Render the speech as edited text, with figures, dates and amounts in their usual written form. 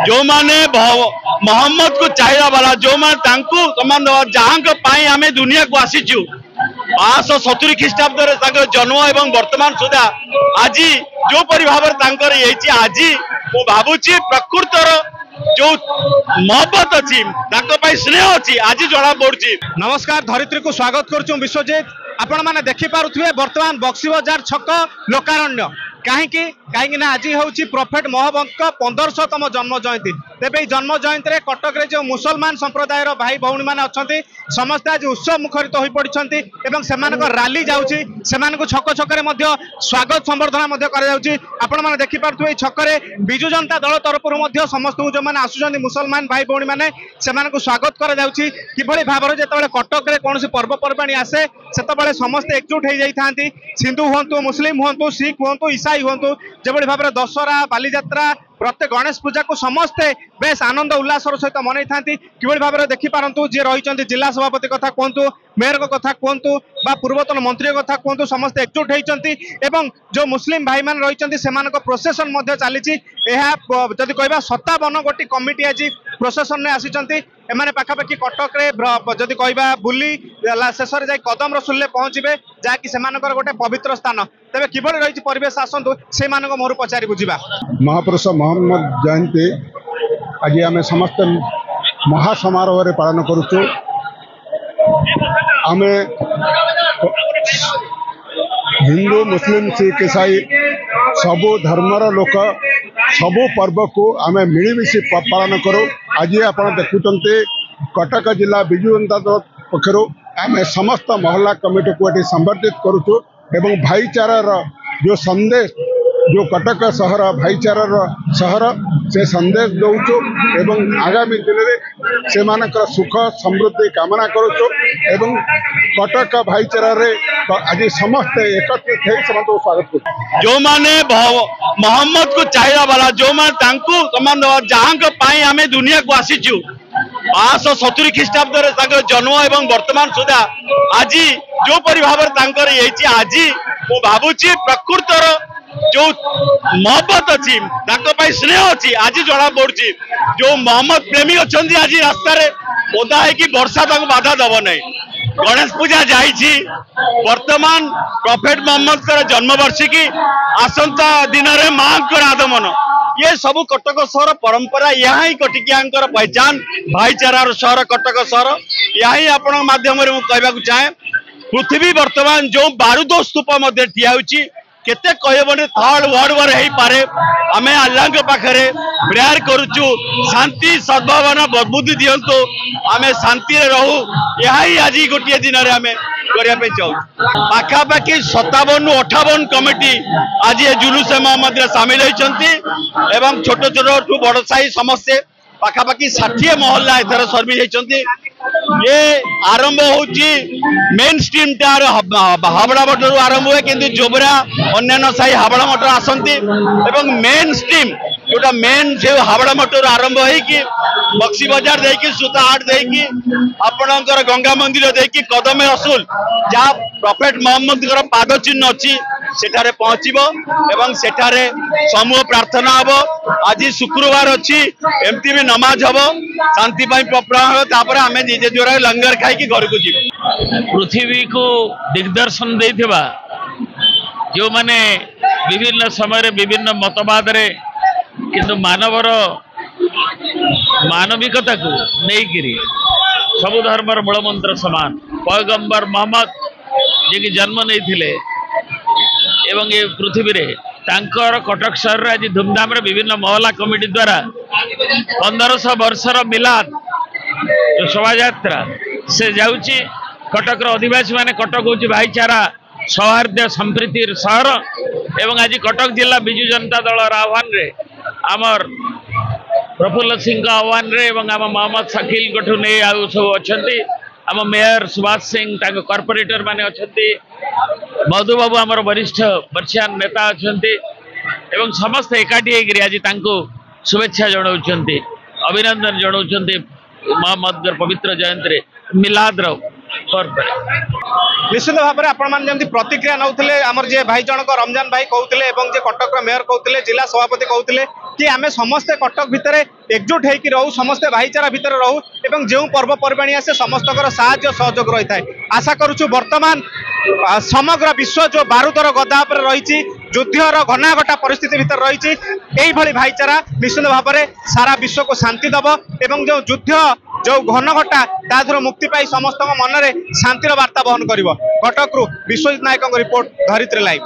जो माने मोहम्मद को चाहिए वाला जो माने जहाँ आम दुनिया को आसीचु 570 ख्रीष्टाब्द जन्म एवं वर्तमान सुधा आज जो परि भाव आज मु भावुची प्रकृतर जो मोहब्बत अच्छी स्नेह अच्छी आज जना पड़ी। नमस्कार, धरित्री को स्वागत करुँ विश्वजित। आपण मैंने देखिपे बर्तमान बक्सी बजार छक लोकारण्य कहीं आज हूँ प्रॉफेट मोहम्मद 1500तम जन्म जयंती। तेरे जन्म जयंती कटक रे जो मुसलमान संप्रदायर भाई भौणी मैंने अच्छा समस्त आज उत्सव मुखरित हो पड़ते रैली जाऊँगी छक छक स्वागत संबर्धना आपण मैंने देखिपे छक विजु जनता दल तरफ समस्त जो मैंने आसुच्च मुसलमान भाई भौणी मैंने स्वागत कर भाव में जो कटक रे कौन पर्वपर्वाणी आसे से समस्ते एकजुट हो जाती हिंदू हूँ मुस्लिम हूँ सिख हूँ ईसाई हूँ जो भाव में दशहरा बालीजात्रा प्रत्येक गणेश पूजा को समस्ते बेस आनंद उल्लास सहित मनई था कि भाव में देखिपारतु जी रही जिला सभापति कथा कहतु मेयर कथा कहतु बा पूर्वतन मंत्री कथा कहतु समस्ते एकजुट होती जो मुस्लिम भाई मान रही प्रोसेसन चली जदि कह 57 गोटी कमिटी आज प्रोसेसन में आसी एमाने पाखापाखि कटक रे जदि कह बुली शेष में जाए कदम रसुल्ले पहुँचे जहाँकि से गोटे पवित्र स्थान तेज कि रही परिवेश आसतु से मोहर पचारि बुझा। महापुरुष मोहम्मद जयंती आज आम समस्त महासमारोह रे पालन करुचु। आम हिंदू मुस्लिम सिख ईसाई सबु धर्मर लोक सबु पर्व को आम मिलमिशि पालन करूँ। आज आप देखुंत कटक जिला विजु जनता दल पक्षर आम समस्त मोहल्ला कमिटी को ये संबर्धित करुचु एवं भाईचारार जो संदेश जो कटक सहर भाईचारार सहर से संदेश दौचु एवं आगामी दिन में से सुख समृद्धि कामना करुचु एवं कटक भाईचारा रे आज समस्ते एकत्रित हो स्वागत कर जो माने मोहम्मद को चाहिए वाला जो माने जहाँ आम दुनिया को आसीचु 570 ख्रीष्टाब्द जन्म एवं वर्तमान सुधा आज जो परि भाव में आज मु भावुची प्रकृतर जो मोहब्बत अच्छी स्नेह अच्छी आज जना पड़ी। जो मोहम्मद प्रेमी अच्छा आज रास्तार ओदा है वर्षा बाधा दब ना। गणेश पूजा जाइए वर्तमान प्रॉफेट मोहम्मद जन्मवार्षिकी आसंता दिन में माँ आगमन ये सब कटक सहर परंपरा यहाँ ही कटिकिया पहचान भाईचारार सहर कटक सहर यहाँ आपण माध्यम कहवाक चाहे पृथ्वी वर्तमान जो बारूद स्तूप ठिया केते कहबने थर्ड वर्ल्ड वार हो पारे आम अल्लाह के पाखे प्रेयर करुचु शांति सद्भावना बुद्धि दिंतु आम शांति रहू यही आज गोटे दिन में आम करने चाहूँ। पाखापाखि 57-58 कमिटी आज ये जुलूस मोहम्मद सामिल होती छोट छोट बड़ साई समस्ते पाखापाखि 60 मोहल्ला एथर सर्विस होती। ये आरंभ होची मेन स्ट्रीम टार हावड़ा मटर आरंभ हुए किंतु जोबरा अन्य साई हावड़ा मटर आसती एवं मेन स्ट्रीम जोटा मेन से हावड़ा मटर आरंभ होगी बक्सी बजार देकी सूता हाट देकी आपणकर गंगा मंदिर देकी कदम रसुल जहाँ प्रॉफेट मोहम्मद पाद चिन्ह अच्छी सेठारे पहुँचबो एवं सेठारे समूह प्रार्थना हबो। आज शुक्रवार अच्छी एमती भी नमाज हबो शांति तापर आम निजे जोर लंगर खाई घर को जी पृथ्वी को दिग्दर्शन देथिबा जो माने विभिन्न समय विभिन्न मतवाद रे किंतु मानवर मानविकता को नहीं सबु धर्मर मूलमंत्र समान पैगंबर मोहम्मद जे जन्म नहीं थिले एवं ये पृथ्वी रे तांकर कटक शहर आज धूमधाम विभिन्न मोहल्ला कमिटी द्वारा 1500 वर्षर मिलाद जो शोभा यात्रा से जाउची कटक अधिवासी माने कटक होची भाईचारा सौहार्द संप्रीति सहर एवं आज कटक जिला विजु जनता दल आह्वान रे आमर प्रफुल्ल सिंह आह्वान रे एवं आम मोहम्मद शकील गठू नहीं आउ सब अच्छा आम मेयर सुभाष सिंह कॉर्पोरेटर माने अच्छा मधु बाबू आमर वरिष्ठ वर्षियान नेता अच्छा एवं समस्त एकाठी आज शुभेच्छा जनाऊँ अभिनंदन जनाऊँ मोहम्मद पवित्र जयंती मिलाद निश्चित भाव में आपड़ी प्रतिक्रिया नौले आमर जे भाई जनक रमजान भाई कहते कटक मेयर कहते जिला सभापति कहते कि आमे समस्ते कटक भितर एकजुट होकर रहू समस्ते भाईचारा भितर रहू एवं जो पर्वपर्वाणी आसे समस्त साहाय्य सहयोग रही है। आशा करुचु वर्तमान समग्र विश्व जो बारूदर गदा पर रही युद्धर घनाघटा परिस्थिति भितर रही भाईचारा निश्चित भाव में सारा विश्व को शांति दब एवं जो युद्ध जो घनघटा तादर मुक्ति पाई समस्त मन में शांतिर वार्ता बहन कर। कटक विश्वजित नायक रिपोर्ट धरित्री लाइव।